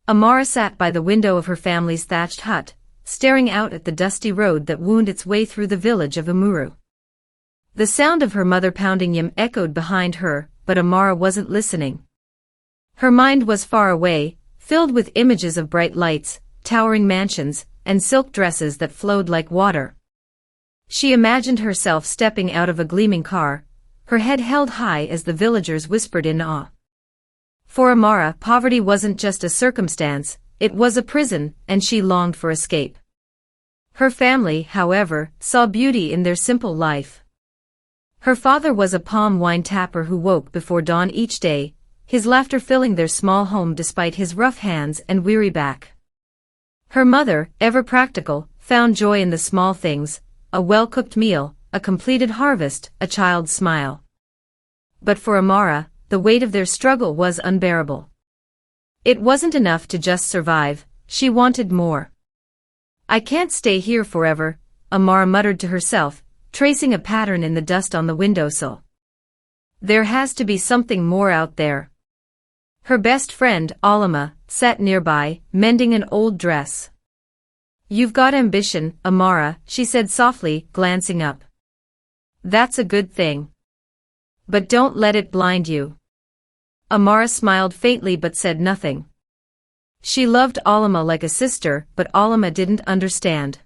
Amara sat by the window of her family's thatched hut, staring out at the dusty road that wound its way through the village of Amuru. The sound of her mother pounding yam echoed behind her, but Amara wasn't listening. Her mind was far away, filled with images of bright lights, towering mansions, and silk dresses that flowed like water. She imagined herself stepping out of a gleaming car, her head held high as the villagers whispered in awe. For Amara, poverty wasn't just a circumstance, it was a prison, and she longed for escape. Her family, however, saw beauty in their simple life. Her father was a palm wine tapper who woke before dawn each day, his laughter filling their small home despite his rough hands and weary back. Her mother, ever practical, found joy in the small things, a well-cooked meal, a completed harvest, a child's smile. But for Amara, the weight of their struggle was unbearable. It wasn't enough to just survive, she wanted more. "I can't stay here forever," Amara muttered to herself, tracing a pattern in the dust on the windowsill. "There has to be something more out there." Her best friend, Alima, sat nearby, mending an old dress. "You've got ambition, Amara," she said softly, glancing up. "That's a good thing. But don't let it blind you." Amara smiled faintly but said nothing. She loved Alima like a sister, but Alima didn't understand.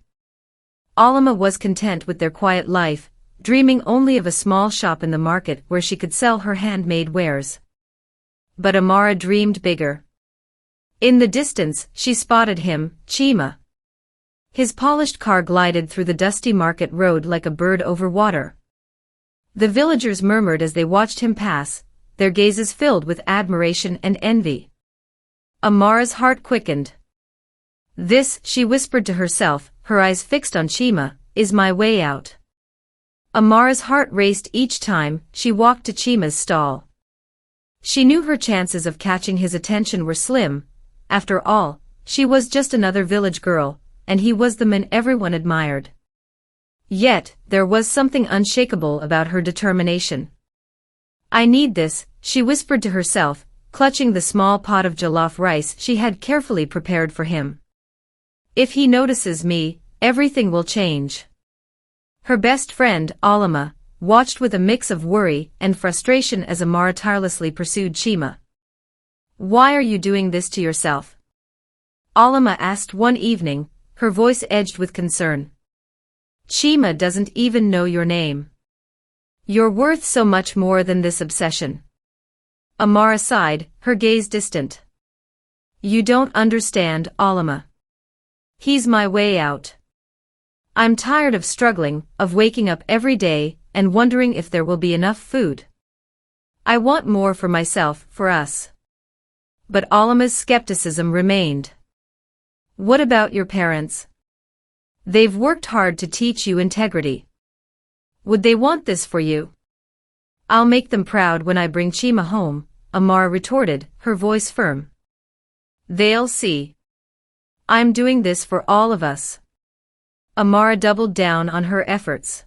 Alima was content with their quiet life, dreaming only of a small shop in the market where she could sell her handmade wares. But Amara dreamed bigger. In the distance, she spotted him, Chima. His polished car glided through the dusty market road like a bird over water. The villagers murmured as they watched him pass, their gazes filled with admiration and envy. Amara's heart quickened. "This," she whispered to herself, her eyes fixed on Chima, "is my way out." Amara's heart raced each time she walked to Chima's stall. She knew her chances of catching his attention were slim. After all, she was just another village girl, and he was the man everyone admired. Yet, there was something unshakable about her determination. "I need this," she whispered to herself, clutching the small pot of jollof rice she had carefully prepared for him. "If he notices me, everything will change." Her best friend, Alima, watched with a mix of worry and frustration as Amara tirelessly pursued Chima. "Why are you doing this to yourself?" Alima asked one evening, her voice edged with concern. "Chima doesn't even know your name. You're worth so much more than this obsession." Amara sighed, her gaze distant. "You don't understand, Alima. He's my way out. I'm tired of struggling, of waking up every day and wondering if there will be enough food. I want more for myself, for us." But Alima's skepticism remained. "What about your parents? They've worked hard to teach you integrity. Would they want this for you?" "I'll make them proud when I bring Chima home," Amara retorted, her voice firm. "They'll see. I'm doing this for all of us." Amara doubled down on her efforts.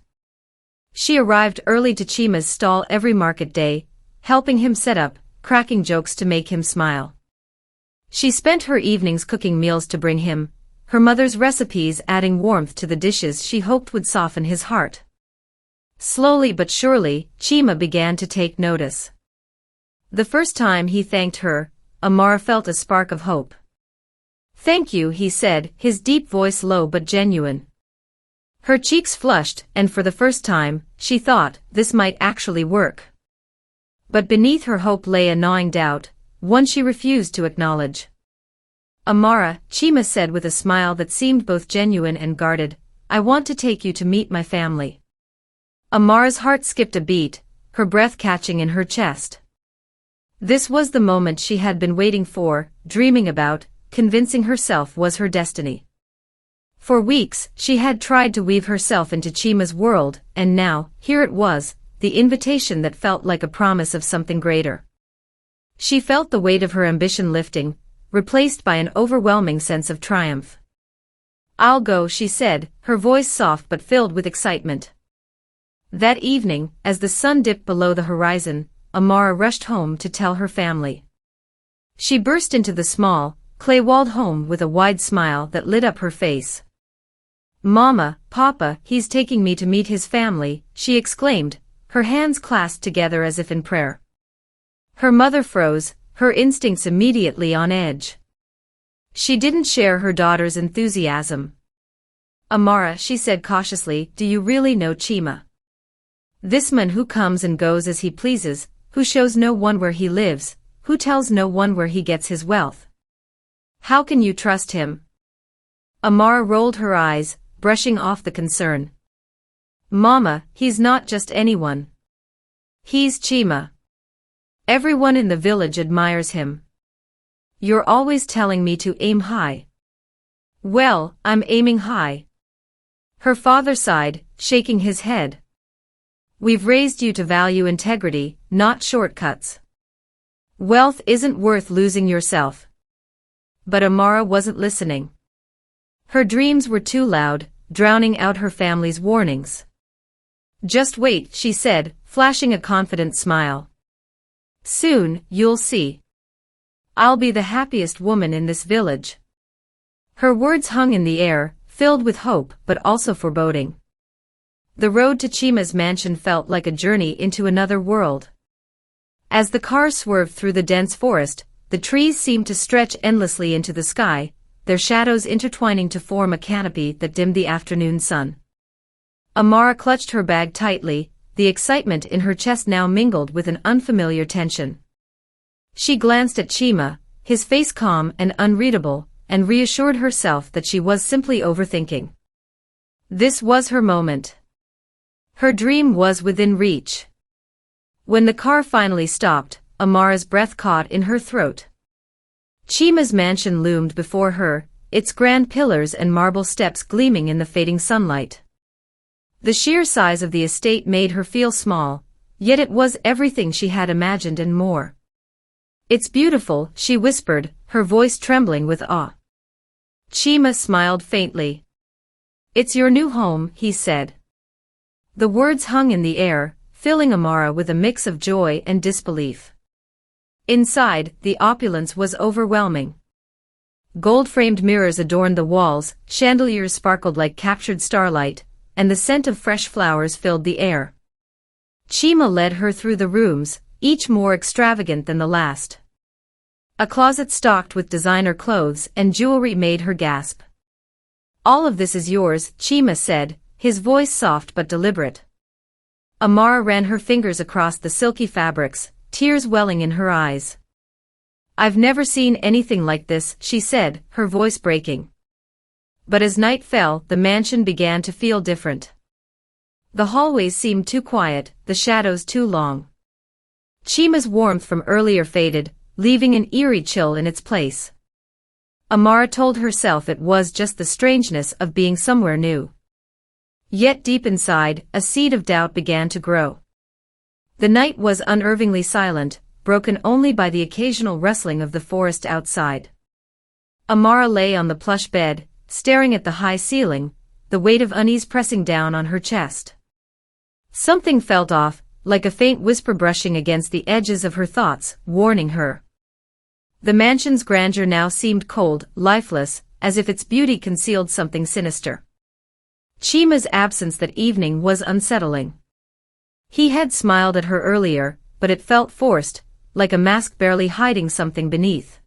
She arrived early to Chima's stall every market day, helping him set up, cracking jokes to make him smile. She spent her evenings cooking meals to bring him, her mother's recipes adding warmth to the dishes she hoped would soften his heart. Slowly but surely, Chima began to take notice. The first time he thanked her, Amara felt a spark of hope. "Thank you," he said, his deep voice low but genuine. Her cheeks flushed, and for the first time, she thought, this might actually work. But beneath her hope lay a gnawing doubt, one she refused to acknowledge. "Amara," Chima said with a smile that seemed both genuine and guarded, "I want to take you to meet my family." Amara's heart skipped a beat, her breath catching in her chest. This was the moment she had been waiting for, dreaming about, convincing herself was her destiny. For weeks, she had tried to weave herself into Chima's world, and now, here it was, the invitation that felt like a promise of something greater. She felt the weight of her ambition lifting, replaced by an overwhelming sense of triumph. "I'll go," she said, her voice soft but filled with excitement. That evening, as the sun dipped below the horizon, Amara rushed home to tell her family. She burst into the small, Clay walled home with a wide smile that lit up her face. "Mama, Papa, he's taking me to meet his family," she exclaimed, her hands clasped together as if in prayer. Her mother froze, her instincts immediately on edge. She didn't share her daughter's enthusiasm. "Amara," she said cautiously, "do you really know Chima? This man who comes and goes as he pleases, who shows no one where he lives, who tells no one where he gets his wealth. How can you trust him?" Amara rolled her eyes, brushing off the concern. "Mama, he's not just anyone. He's Chima. Everyone in the village admires him. You're always telling me to aim high." "Well, I'm aiming high." Her father sighed, shaking his head. "We've raised you to value integrity, not shortcuts. Wealth isn't worth losing yourself." But Amara wasn't listening. Her dreams were too loud, drowning out her family's warnings. "Just wait," she said, flashing a confident smile. "Soon, you'll see. I'll be the happiest woman in this village." Her words hung in the air, filled with hope but also foreboding. The road to Chima's mansion felt like a journey into another world. As the car swerved through the dense forest, the trees seemed to stretch endlessly into the sky, their shadows intertwining to form a canopy that dimmed the afternoon sun. Amara clutched her bag tightly, the excitement in her chest now mingled with an unfamiliar tension. She glanced at Chima, his face calm and unreadable, and reassured herself that she was simply overthinking. This was her moment. Her dream was within reach. When the car finally stopped, Amara's breath caught in her throat. Chima's mansion loomed before her, its grand pillars and marble steps gleaming in the fading sunlight. The sheer size of the estate made her feel small, yet it was everything she had imagined and more. "It's beautiful," she whispered, her voice trembling with awe. Chima smiled faintly. "It's your new home," he said. The words hung in the air, filling Amara with a mix of joy and disbelief. Inside, the opulence was overwhelming. Gold-framed mirrors adorned the walls, chandeliers sparkled like captured starlight, and the scent of fresh flowers filled the air. Chima led her through the rooms, each more extravagant than the last. A closet stocked with designer clothes and jewelry made her gasp. "All of this is yours," Chima said, his voice soft but deliberate. Amara ran her fingers across the silky fabrics, tears welling in her eyes. "I've never seen anything like this," she said, her voice breaking. But as night fell, the mansion began to feel different. The hallways seemed too quiet, the shadows too long. Chima's warmth from earlier faded, leaving an eerie chill in its place. Amara told herself it was just the strangeness of being somewhere new. Yet deep inside, a seed of doubt began to grow. The night was unnervingly silent, broken only by the occasional rustling of the forest outside. Amara lay on the plush bed, staring at the high ceiling, the weight of unease pressing down on her chest. Something felt off, like a faint whisper brushing against the edges of her thoughts, warning her. The mansion's grandeur now seemed cold, lifeless, as if its beauty concealed something sinister. Chima's absence that evening was unsettling. He had smiled at her earlier, but it felt forced, like a mask barely hiding something beneath.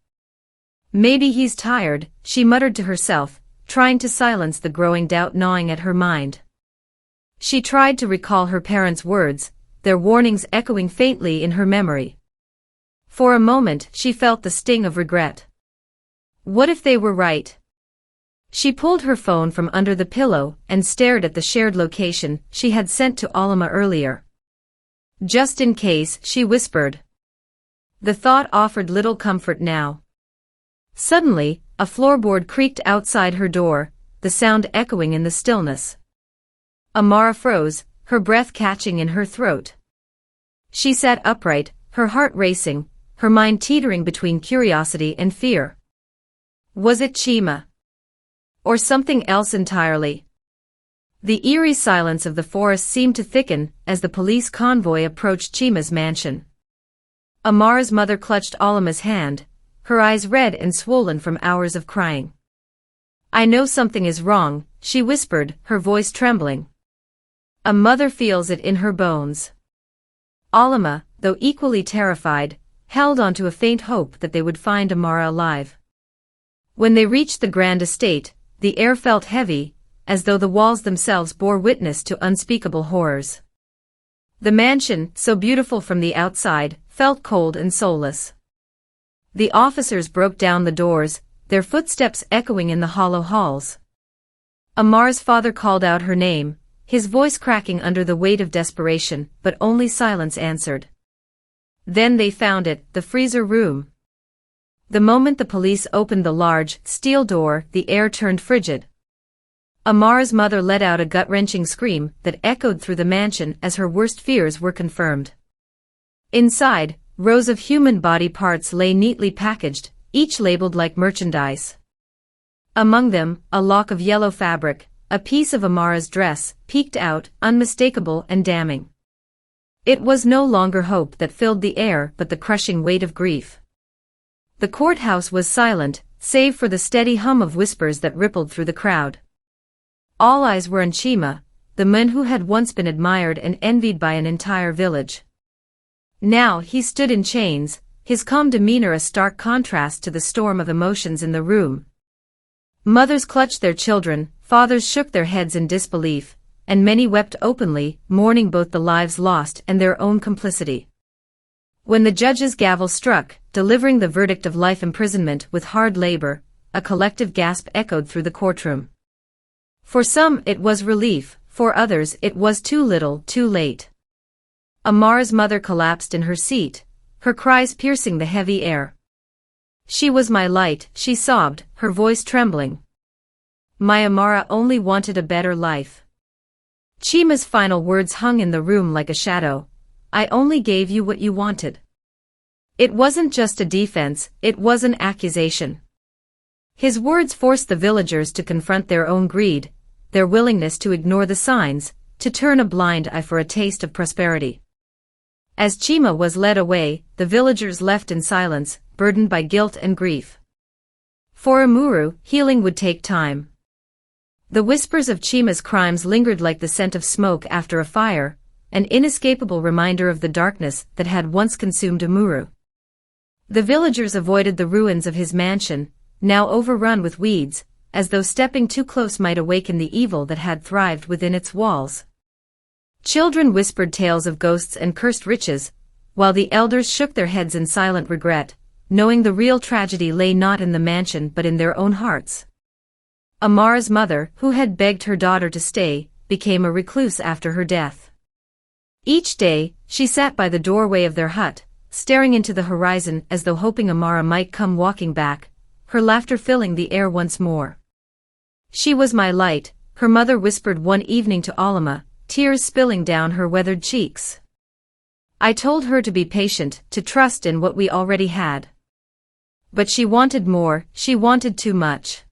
"Maybe he's tired," she muttered to herself, trying to silence the growing doubt gnawing at her mind. She tried to recall her parents' words, their warnings echoing faintly in her memory. For a moment, she felt the sting of regret. What if they were right? She pulled her phone from under the pillow and stared at the shared location she had sent to Alma earlier. "Just in case," she whispered. The thought offered little comfort now. Suddenly, a floorboard creaked outside her door, the sound echoing in the stillness. Amara froze, her breath catching in her throat. She sat upright, her heart racing, her mind teetering between curiosity and fear. Was it Chima? Or something else entirely? The eerie silence of the forest seemed to thicken as the police convoy approached Chima's mansion. Amara's mother clutched Alma's hand, her eyes red and swollen from hours of crying. "I know something is wrong," she whispered, her voice trembling. A mother feels it in her bones. Alma, though equally terrified, held on to a faint hope that they would find Amara alive. When they reached the grand estate, the air felt heavy, as though the walls themselves bore witness to unspeakable horrors. The mansion, so beautiful from the outside, felt cold and soulless. The officers broke down the doors, their footsteps echoing in the hollow halls. Amara's father called out her name, his voice cracking under the weight of desperation, but only silence answered. Then they found it, the freezer room. The moment the police opened the large, steel door, the air turned frigid. Amara's mother let out a gut-wrenching scream that echoed through the mansion as her worst fears were confirmed. Inside, rows of human body parts lay neatly packaged, each labeled like merchandise. Among them, a lock of yellow fabric, a piece of Amara's dress, peeked out, unmistakable and damning. It was no longer hope that filled the air but the crushing weight of grief. The courthouse was silent, save for the steady hum of whispers that rippled through the crowd. All eyes were on Chima, the man who had once been admired and envied by an entire village. Now he stood in chains, his calm demeanor a stark contrast to the storm of emotions in the room. Mothers clutched their children, fathers shook their heads in disbelief, and many wept openly, mourning both the lives lost and their own complicity. When the judge's gavel struck, delivering the verdict of life imprisonment with hard labor, a collective gasp echoed through the courtroom. For some it was relief, for others it was too little, too late. Amara's mother collapsed in her seat, her cries piercing the heavy air. "She was my light," she sobbed, her voice trembling. "My Amara only wanted a better life." Chima's final words hung in the room like a shadow. "I only gave you what you wanted." It wasn't just a defense, it was an accusation. His words forced the villagers to confront their own greed, their willingness to ignore the signs, to turn a blind eye for a taste of prosperity. As Chima was led away, the villagers left in silence, burdened by guilt and grief. For Amuru, healing would take time. The whispers of Chima's crimes lingered like the scent of smoke after a fire, an inescapable reminder of the darkness that had once consumed Amuru. The villagers avoided the ruins of his mansion, now overrun with weeds, as though stepping too close might awaken the evil that had thrived within its walls. Children whispered tales of ghosts and cursed riches, while the elders shook their heads in silent regret, knowing the real tragedy lay not in the mansion but in their own hearts. Amara's mother, who had begged her daughter to stay, became a recluse after her death. Each day, she sat by the doorway of their hut, staring into the horizon as though hoping Amara might come walking back, her laughter filling the air once more. "She was my light," her mother whispered one evening to Alma, tears spilling down her weathered cheeks. "I told her to be patient, to trust in what we already had. But she wanted more, she wanted too much."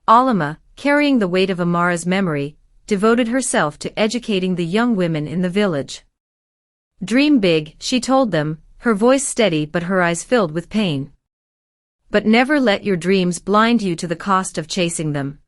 Alma, carrying the weight of Amara's memory, devoted herself to educating the young women in the village. "Dream big," she told them, her voice steady but her eyes filled with pain. "But never let your dreams blind you to the cost of chasing them."